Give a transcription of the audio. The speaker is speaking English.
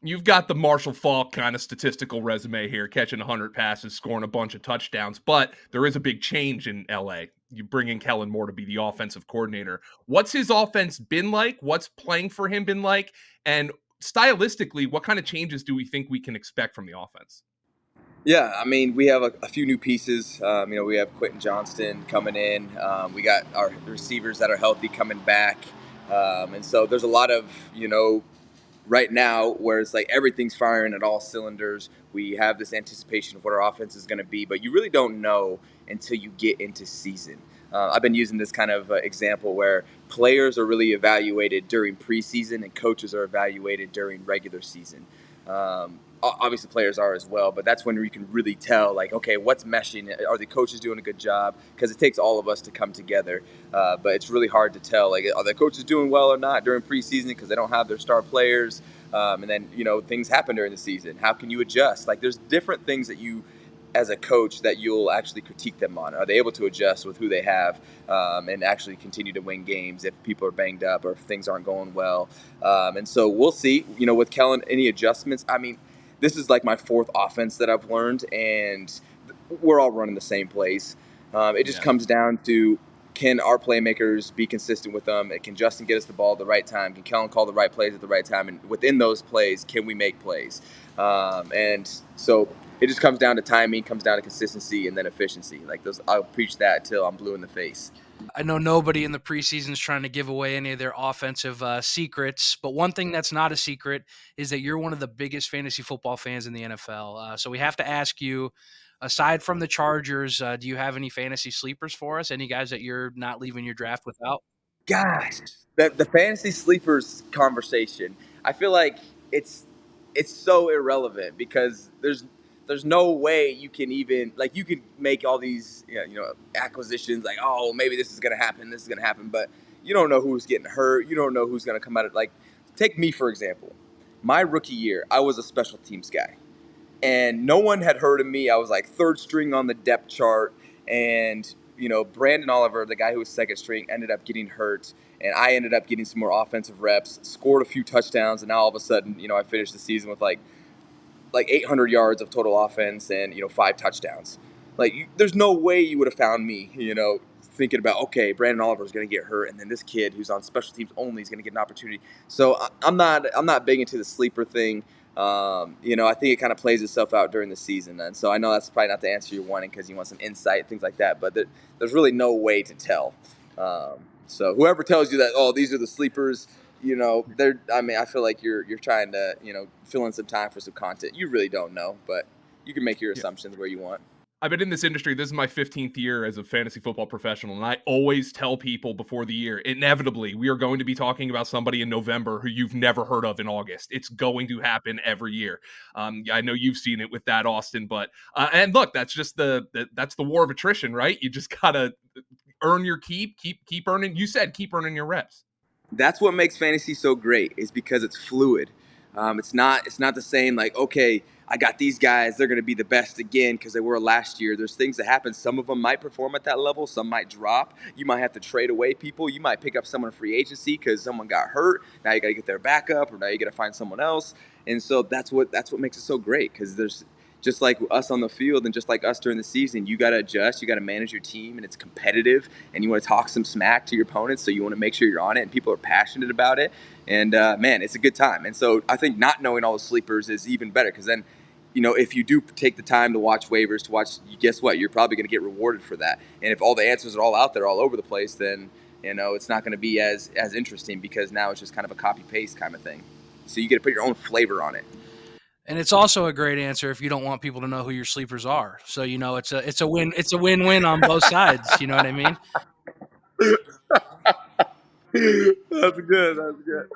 You've got the Marshall Faulk kind of statistical resume here, catching 100 passes, scoring a bunch of touchdowns, but there is a big change in LA. You bring in Kellen Moore to be the offensive coordinator. What's his offense been like? What's playing for him been like? And stylistically, what kind of changes do we think we can expect from the offense? Yeah, I mean, we have a few new pieces. We have Quentin Johnston coming in. We got our receivers that are healthy coming back. And so there's a lot of, right now where it's like everything's firing at all cylinders. We have this anticipation of what our offense is going to be, but you really don't know until you get into season. I've been using this kind of example where players are really evaluated during preseason and coaches are evaluated during regular season. Obviously, players are as well, but that's when you can really tell, like, okay, what's meshing? Are the coaches doing a good job? Because it takes all of us to come together. But it's really hard to tell, like, are the coaches doing well or not during preseason because they don't have their star players? And then, things happen during the season. How can you adjust? Like, there's different things that you, as a coach, that you'll actually critique them on. Are they able to adjust with who they have and actually continue to win games if people are banged up or if things aren't going well? And so we'll see, with Kellen, any adjustments. I mean, this is like my fourth offense that I've learned, and we're all running the same plays. It just Yeah. comes down to, can our playmakers be consistent with them? Can Justin get us the ball at the right time? Can Kellen call the right plays at the right time? And within those plays, can we make plays? And so it just comes down to timing, comes down to consistency, and then efficiency. Like those, I'll preach that till I'm blue in the face. I know nobody in the preseason is trying to give away any of their offensive secrets, but one thing that's not a secret is that you're one of the biggest fantasy football fans in the NFL. So we have to ask you, aside from the Chargers, do you have any fantasy sleepers for us? Any guys that you're not leaving your draft without? Gosh, the fantasy sleepers conversation. I feel like it's it's so irrelevant because there's no way you can even, like, you could make all these acquisitions, like, oh, maybe this is gonna happen, this is gonna happen, but you don't know who's getting hurt, you don't know who's gonna come out of, like, take me for example. My rookie year, I was a special teams guy and no one had heard of me. I was like third string on the depth chart, and Brandon Oliver, the guy who was second string, ended up getting hurt, and I ended up getting some more offensive reps, scored a few touchdowns, and now all of a sudden, I finished the season with like 800 yards of total offense and 5 touchdowns. Like, there's no way you would have found me, thinking about, okay, Brandon Oliver is going to get hurt, and then this kid who's on special teams only is going to get an opportunity. So I'm not big into the sleeper thing. I think it kind of plays itself out during the season, and so I know that's probably not the answer you're wanting because you want some insight, things like that. But there's really no way to tell. So whoever tells you that, oh, these are the sleepers, they're. I mean, I feel like you're trying to fill in some time for some content. You really don't know, but you can make your Yeah. assumptions where you want. I've been in this industry. This is my 15th year as a fantasy football professional, and I always tell people before the year, inevitably, we are going to be talking about somebody in November who you've never heard of in August. It's going to happen every year. I know you've seen it with that, Austin, but and look, that's just that's the war of attrition, right? You just gotta earn your keep earning. You said keep earning your reps. That's what makes fantasy so great, is because it's fluid. It's not the same, like, okay, I got these guys, they're going to be the best again because they were last year. There's things that happen. Some of them might perform at that level, some might drop. You might have to trade away people. You might pick up someone in free agency because someone got hurt. Now you got to get their backup, or now you got to find someone else. And so that's what makes it so great, because there's, just like us on the field and just like us during the season, you got to adjust, you got to manage your team, and it's competitive, and you want to talk some smack to your opponents, so you want to make sure you're on it, and people are passionate about it, and man, it's a good time. And so I think not knowing all the sleepers is even better, because then, if you do take the time to watch waivers, to watch, guess what, you're probably going to get rewarded for that. And if all the answers are all out there all over the place, then it's not going to be as interesting, because now it's just kind of a copy paste kind of thing. So you get to put your own flavor on it. And it's also a great answer if you don't want people to know who your sleepers are. So it's a win-win on both sides. You know what I mean? That's good. That's good.